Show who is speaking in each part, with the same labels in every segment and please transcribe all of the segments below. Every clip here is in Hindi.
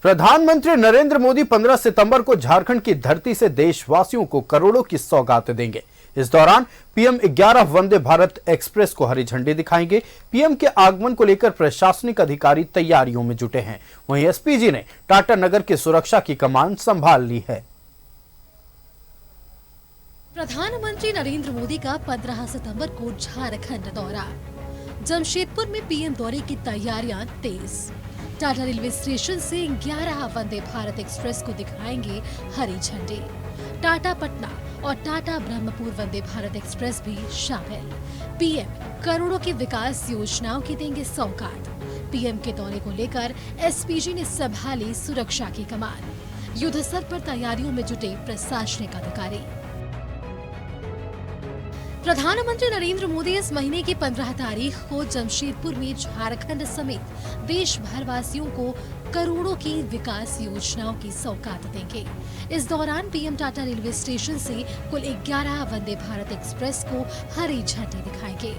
Speaker 1: प्रधानमंत्री नरेंद्र मोदी 15 सितंबर को झारखंड की धरती से देशवासियों को करोड़ों की सौगात देंगे। इस दौरान पीएम 11 वंदे भारत एक्सप्रेस को हरी झंडी दिखाएंगे। पीएम के आगमन को लेकर प्रशासनिक अधिकारी तैयारियों में जुटे हैं। वहीं एसपीजी ने टाटा नगर की सुरक्षा की कमान संभाल ली है।
Speaker 2: प्रधानमंत्री नरेंद्र मोदी का 15 सितंबर को झारखंड दौरा। जमशेदपुर में पीएम दौरे की तैयारियां तेज। टाटा रेलवे स्टेशन से 11 वंदे भारत एक्सप्रेस को दिखाएंगे हरी झंडी। टाटा पटना और टाटा ब्रह्मपुर वंदे भारत एक्सप्रेस भी शामिल। पीएम करोड़ों की विकास योजनाओं की देंगे सौगात। पीएम के दौरे को लेकर एसपीजी ने संभाली सुरक्षा की कमान। युद्ध स्तर पर तैयारियों में जुटे प्रशासनिक अधिकारी। प्रधानमंत्री नरेंद्र मोदी इस महीने की 15 तारीख को जमशेदपुर में झारखंड समेत देश भर वासियों को करोड़ों की विकास योजनाओं की सौगात देंगे। इस दौरान पीएम टाटा रेलवे स्टेशन से कुल 11 वंदे भारत एक्सप्रेस को हरी झंडी दिखाएंगे।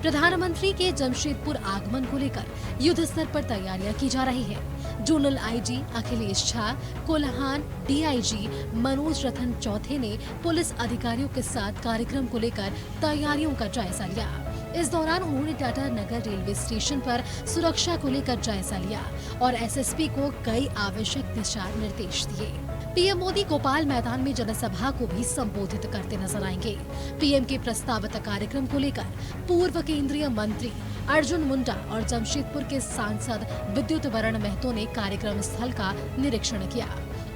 Speaker 2: प्रधानमंत्री के जमशेदपुर आगमन को लेकर युद्ध स्तर पर तैयारियां की जा रही है। Zonal IG Akhilesh Jha, Kolhan DIG Manoj Ratan Chauthe ने पुलिस अधिकारियों के साथ कार्यक्रम को लेकर तैयारियों का जायजा लिया। इस दौरान उन्होंने टाटा नगर रेलवे स्टेशन पर सुरक्षा को लेकर जायजा लिया और एसएसपी को कई आवश्यक दिशा निर्देश दिए। पीएम मोदी गोपाल मैदान में जनसभा को भी संबोधित करते नजर आएंगे। पीएम के प्रस्तावित कार्यक्रम को लेकर पूर्व केंद्रीय मंत्री अर्जुन मुंडा और जमशेदपुर के सांसद विद्युत वरण महतो ने कार्यक्रम स्थल का निरीक्षण किया।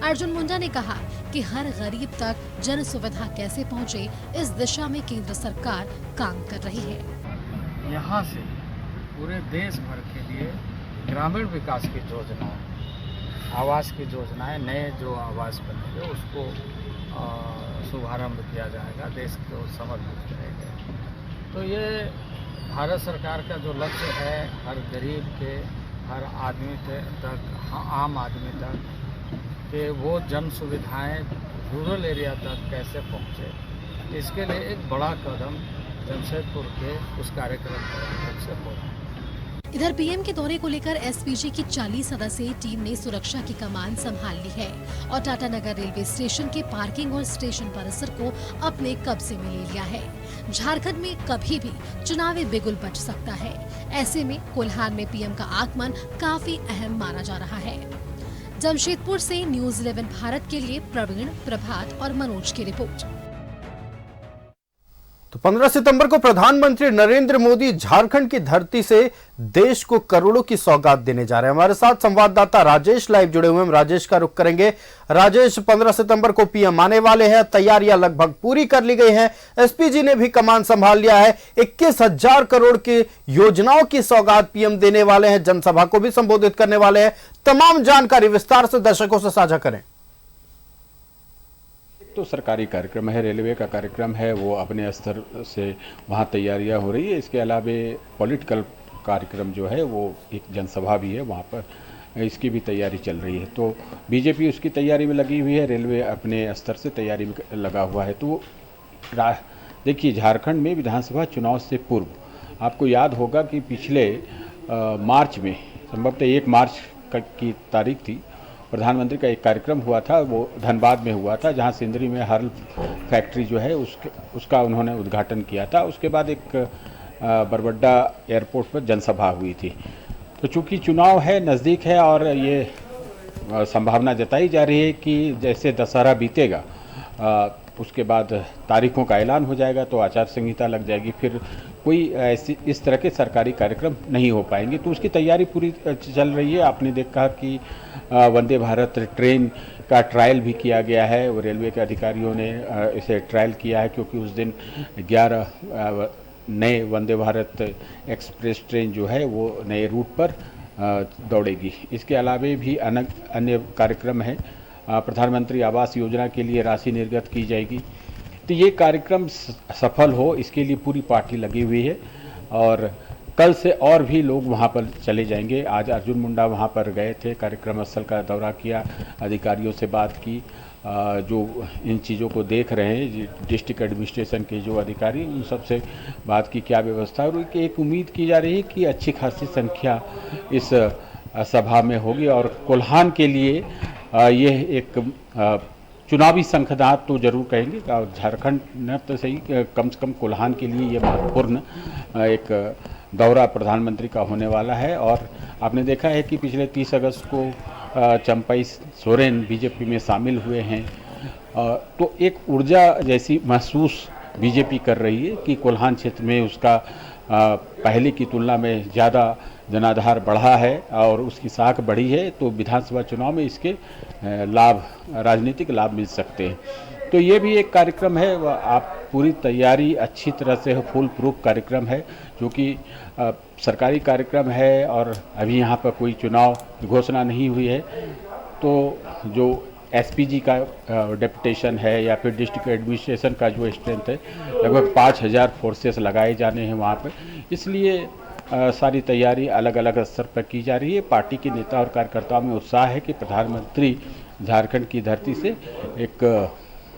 Speaker 2: अर्जुन मुंडा ने कहा कि हर गरीब तक जन सुविधा कैसे पहुंचे, इस दिशा में केंद्र सरकार काम कर रही है।
Speaker 3: यहाँ से पूरे देश भर के लिए ग्रामीण विकास की योजनाएं, आवास की योजनाएं, नए जो आवास बनेंगे उसको शुभारंभ किया जाएगा, देश को समर्पित करेंगे। तो ये भारत सरकार का जो लक्ष्य है, हर गरीब के, हर आदमी तक, आम आदमी तक कि वो जन सुविधाएं रूरल एरिया तक कैसे पहुंचे, इसके लिए एक बड़ा कदम जमशेदपुर के उस कार्यक्रम से हो रहा है।
Speaker 2: इधर पीएम के दौरे को लेकर एसपीजी की 40 सदस्यीय टीम ने सुरक्षा की कमान संभाल ली है और टाटा नगर रेलवे स्टेशन के पार्किंग और स्टेशन परिसर को अपने कब्जे में ले लिया है। झारखंड में कभी भी चुनावी बिगुल बच सकता है। ऐसे में कोल्हान में पीएम का आगमन काफी अहम माना जा रहा है। जमशेदपुर से न्यूज़ 11 भारत के लिए प्रवीण, प्रभात और मनोज की रिपोर्ट।
Speaker 1: तो 15 सितंबर को प्रधानमंत्री नरेंद्र मोदी झारखंड की धरती से देश को करोड़ों की सौगात देने जा रहे हैं। हमारे साथ संवाददाता राजेश लाइव जुड़े हुए हैं। राजेश का रुख करेंगे। राजेश, 15 सितंबर को पीएम आने वाले हैं, तैयारियां लगभग पूरी कर ली गई हैं, एसपीजी ने भी कमान संभाल लिया है। 21,000 करोड़ की योजनाओं की सौगात पीएम देने वाले हैं, जनसभा को भी संबोधित करने वाले हैं। तमाम जानकारी विस्तार से दर्शकों से साझा करें।
Speaker 4: तो सरकारी कार्यक्रम है, रेलवे का कार्यक्रम है, वो अपने स्तर से वहाँ तैयारियां हो रही है। इसके अलावा पॉलिटिकल कार्यक्रम जो है वो एक जनसभा भी है, वहाँ पर इसकी भी तैयारी चल रही है। तो बीजेपी उसकी तैयारी में लगी हुई है, रेलवे अपने स्तर से तैयारी में लगा हुआ है। तो देखिए, झारखंड में विधानसभा चुनाव से पूर्व आपको याद होगा कि पिछले मार्च में, संभवतः 1 मार्च की तारीख थी, प्रधानमंत्री का एक कार्यक्रम हुआ था, वो धनबाद में हुआ था, जहां सिंदरी में हर्ल फैक्ट्री जो है उसका उन्होंने उद्घाटन किया था। उसके बाद एक बरबड्डा एयरपोर्ट पर जनसभा हुई थी। तो चूंकि चुनाव है, नज़दीक है और ये संभावना जताई जा रही है कि जैसे दशहरा बीतेगा उसके बाद तारीखों का ऐलान हो जाएगा, तो आचार संहिता लग जाएगी, फिर कोई इस तरह के सरकारी कार्यक्रम नहीं हो पाएंगे। तो उसकी तैयारी पूरी चल रही है। आपने देखा कि वंदे भारत ट्रेन का ट्रायल भी किया गया है, वो रेलवे के अधिकारियों ने इसे ट्रायल किया है, क्योंकि उस दिन 11 नए वंदे भारत एक्सप्रेस ट्रेन जो है वो नए रूट पर दौड़ेगी। इसके अलावा भी अन्य कार्यक्रम है। प्रधानमंत्री आवास योजना के लिए राशि निर्गत की जाएगी। तो ये कार्यक्रम सफल हो, इसके लिए पूरी पार्टी लगी हुई है और कल से और भी लोग वहाँ पर चले जाएंगे। आज अर्जुन मुंडा वहाँ पर गए थे, कार्यक्रम स्थल का दौरा किया, अधिकारियों से बात की, जो इन चीज़ों को देख रहे हैं, डिस्ट्रिक्ट एडमिनिस्ट्रेशन के जो अधिकारी, उन सब से बात की क्या व्यवस्था है। और एक उम्मीद की जा रही है कि अच्छी खासी संख्या इस सभा में होगी और कोल्हान के लिए ये एक चुनावी शंखनाद तो जरूर कहेंगे। झारखंड न तो सही, कम से कम कोल्हान के लिए ये महत्वपूर्ण एक दौरा प्रधानमंत्री का होने वाला है। और आपने देखा है कि पिछले 30 अगस्त को चंपई सोरेन बीजेपी में शामिल हुए हैं, तो एक ऊर्जा जैसी महसूस बीजेपी कर रही है कि कोल्हान क्षेत्र में उसका पहले की तुलना में ज़्यादा जनाधार बढ़ा है और उसकी साख बढ़ी है, तो विधानसभा चुनाव में इसके लाभ, राजनीतिक लाभ मिल सकते हैं। तो ये भी एक कार्यक्रम है, आप पूरी तैयारी अच्छी तरह से फुल प्रूफ कार्यक्रम है, जो कि सरकारी कार्यक्रम है और अभी यहाँ पर कोई चुनाव घोषणा नहीं हुई है। तो जो एसपीजी का डेपुटेशन है या फिर डिस्ट्रिक्ट एडमिनिस्ट्रेशन का जो स्ट्रेंथ है, लगभग 5000 फोर्सेस लगाए जाने हैं वहाँ पर। इसलिए सारी तैयारी अलग अलग स्तर पर की जा रही है। पार्टी के नेता और कार्यकर्ताओं में उत्साह है कि प्रधानमंत्री झारखंड की धरती से एक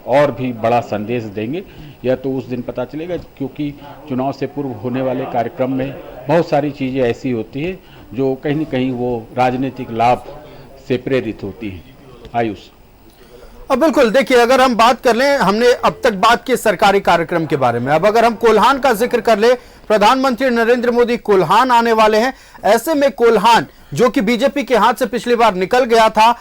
Speaker 4: और भी बड़ा संदेश देंगे। यह तो उस दिन पता चलेगा, क्योंकि चुनाव से पूर्व होने वाले कार्यक्रम में बहुत सारी चीज़ें ऐसी होती हैं जो कहीं न कहीं वो राजनीतिक लाभ से प्रेरित होती हैं। आयुष।
Speaker 1: अब बिल्कुल देखिए, अगर हम बात कर लें, हमने अब तक बात की सरकारी कार्यक्रम के बारे में, अब अगर हम कोल्हान का जिक्र कर ले, प्रधानमंत्री नरेंद्र मोदी कोल्हान आने वाले हैं। ऐसे में कोल्हान, जो कि बीजेपी के हाथ से पिछली बार निकल गया था,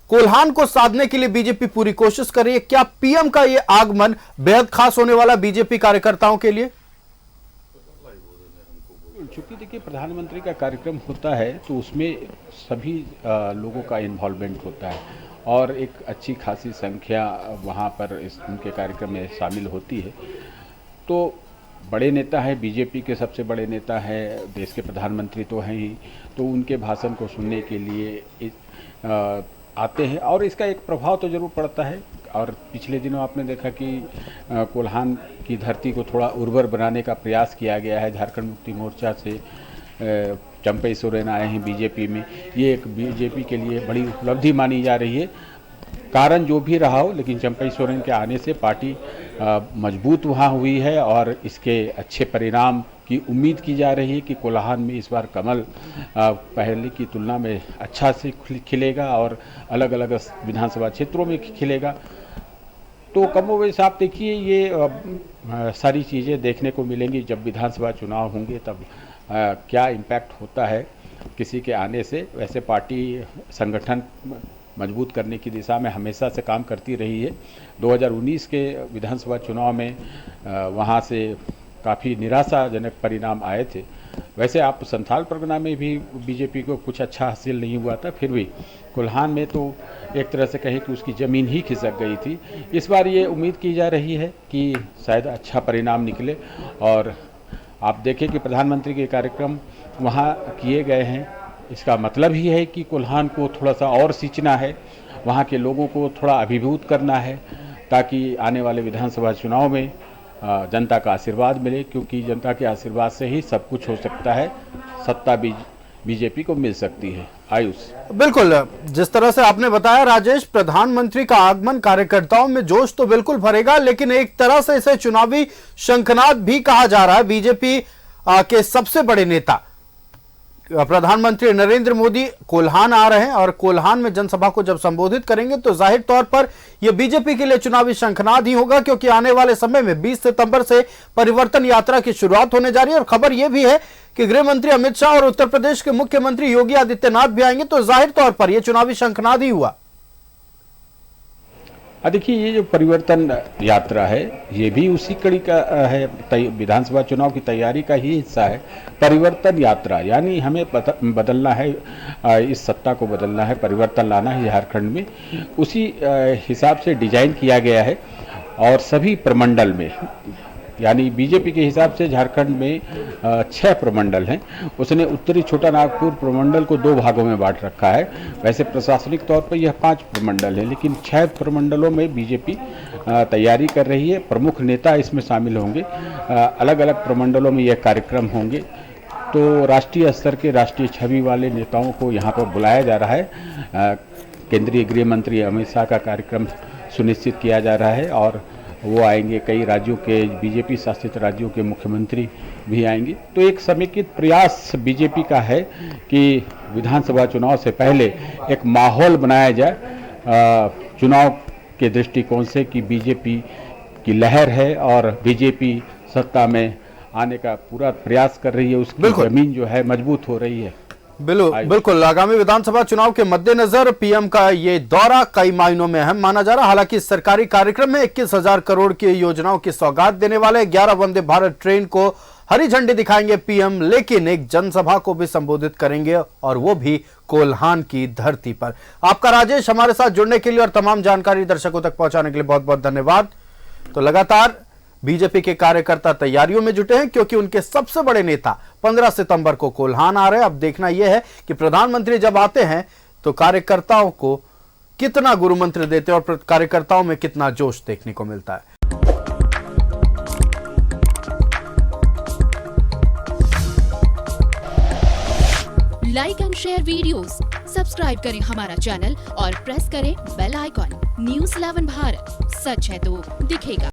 Speaker 1: कोल्हान को साधने के लिए बीजेपी पूरी कोशिश कर रही है। क्या पीएम का यह आगमन बेहद खास होने वाला बीजेपी कार्यकर्ताओं के लिए?
Speaker 4: चूंकि देखिए प्रधानमंत्री का कार्यक्रम होता है तो उसमें सभी लोगों का इन्वॉल्वमेंट होता है और एक अच्छी खासी संख्या वहाँ पर उनके कार्यक्रम में शामिल होती है। तो बड़े नेता हैं, बीजेपी के सबसे बड़े नेता हैं, देश के प्रधानमंत्री तो हैं ही, तो उनके भाषण को सुनने के लिए आते हैं और इसका एक प्रभाव तो ज़रूर पड़ता है। और पिछले दिनों आपने देखा कि कोल्हान की धरती को थोड़ा उर्वर बनाने का प्रयास किया गया है। झारखंड मुक्ति मोर्चा से चंपई सोरेन आए हैं बीजेपी में, ये एक बीजेपी के लिए बड़ी उपलब्धि मानी जा रही है। कारण जो भी रहा हो, लेकिन चंपई सोरेन के आने से पार्टी मजबूत वहाँ हुई है और इसके अच्छे परिणाम की उम्मीद की जा रही है कि कोल्हान में इस बार कमल पहले की तुलना में अच्छा से खिलेगा और अलग अलग विधानसभा क्षेत्रों में खिलेगा। तो कमोवेश आप देखिए ये सारी चीज़ें देखने को मिलेंगी जब विधानसभा चुनाव होंगे, तब क्या इम्पैक्ट होता है किसी के आने से। वैसे पार्टी संगठन मजबूत करने की दिशा में हमेशा से काम करती रही है। 2019 के विधानसभा चुनाव में वहाँ से काफ़ी निराशाजनक परिणाम आए थे। वैसे आप संथाल परगना में भी बीजेपी को कुछ अच्छा हासिल नहीं हुआ था, फिर भी कोल्हान में तो एक तरह से कहें कि उसकी ज़मीन ही खिसक गई थी। इस बार ये उम्मीद की जा रही है कि शायद अच्छा परिणाम निकले और आप देखें कि प्रधानमंत्री के कार्यक्रम वहाँ किए गए हैं। इसका मतलब ही है कि कोल्हान को थोड़ा सा और सींचना है, वहाँ के लोगों को थोड़ा अभिभूत करना है, ताकि आने वाले विधानसभा चुनाव में जनता का आशीर्वाद मिले, क्योंकि जनता के आशीर्वाद से ही सब कुछ हो सकता है, सत्ता बीजेपी को मिल सकती है। आयुष।
Speaker 1: बिल्कुल, जिस तरह से आपने बताया राजेश, प्रधानमंत्री का आगमन कार्यकर्ताओं में जोश तो बिल्कुल भरेगा, लेकिन एक तरह से इसे चुनावी शंखनाद भी कहा जा रहा है। बीजेपी के सबसे बड़े नेता प्रधानमंत्री नरेंद्र मोदी कोल्हान आ रहे हैं और कोल्हान में जनसभा को जब संबोधित करेंगे तो जाहिर तौर पर यह बीजेपी के लिए चुनावी शंखनाद ही होगा, क्योंकि आने वाले समय में 20 सितंबर से परिवर्तन यात्रा की शुरुआत होने जा रही है। और खबर यह भी है कि गृह मंत्री अमित शाह और उत्तर प्रदेश के मुख्यमंत्री योगी आदित्यनाथ भी आएंगे, तो जाहिर तौर पर यह चुनावी शंखनाद ही हुआ।
Speaker 4: देखिए ये जो परिवर्तन यात्रा है ये भी उसी कड़ी का है, विधानसभा चुनाव की तैयारी का ही हिस्सा है। परिवर्तन यात्रा यानी हमें बदलना है, इस सत्ता को बदलना है, परिवर्तन लाना है झारखंड में, उसी हिसाब से डिजाइन किया गया है। और सभी प्रमंडल में, यानी बीजेपी के हिसाब से झारखंड में 6 प्रमंडल हैं। उसने उत्तरी छोटा नागपुर प्रमंडल को 2 भागों में बांट रखा है। वैसे प्रशासनिक तौर पर यह 5 प्रमंडल है, लेकिन 6 प्रमंडलों में बीजेपी तैयारी कर रही है। प्रमुख नेता इसमें शामिल होंगे, अलग अलग प्रमंडलों में यह कार्यक्रम होंगे। तो राष्ट्रीय स्तर के राष्ट्रीय छवि वाले नेताओं को यहाँ पर बुलाया जा रहा है। केंद्रीय गृह मंत्री अमित शाह का कार्यक्रम सुनिश्चित किया जा रहा है और वो आएंगे, कई राज्यों के बीजेपी शासित राज्यों के मुख्यमंत्री भी आएंगे। तो एक समेकित प्रयास बीजेपी का है कि विधानसभा चुनाव से पहले एक माहौल बनाया जाए चुनाव के दृष्टिकोण से कि बीजेपी की लहर है और बीजेपी सत्ता में आने का पूरा प्रयास कर रही है, उसकी जमीन जो है मजबूत हो रही है।
Speaker 1: बिल्कुल आगामी विधानसभा चुनाव के मद्देनजर पीएम का ये दौरा कई मायनों में अहम माना जा रहा। हालांकि सरकारी कार्यक्रम में 21,000 करोड़ की योजनाओं की सौगात देने वाले 11 वंदे भारत ट्रेन को हरी झंडी दिखाएंगे पीएम, लेकिन एक जनसभा को भी संबोधित करेंगे और वो भी कोल्हान की धरती पर। आपका राजेश हमारे साथ जुड़ने के लिए और तमाम जानकारी दर्शकों तक पहुंचाने के लिए बहुत बहुत धन्यवाद। तो लगातार बीजेपी के कार्यकर्ता तैयारियों में जुटे हैं क्योंकि उनके सबसे बड़े नेता 15 सितंबर को कोल्हान आ रहे हैं। अब देखना यह है कि प्रधानमंत्री जब आते हैं तो कार्यकर्ताओं को कितना गुरु मंत्र देते हैं और कार्यकर्ताओं में कितना जोश देखने को मिलता है।
Speaker 5: Like and share videos, subscribe करें हमारा चैनल और प्रेस करें बेल आइकॉन। न्यूज़ 11 भारत, सच है तो दिखेगा।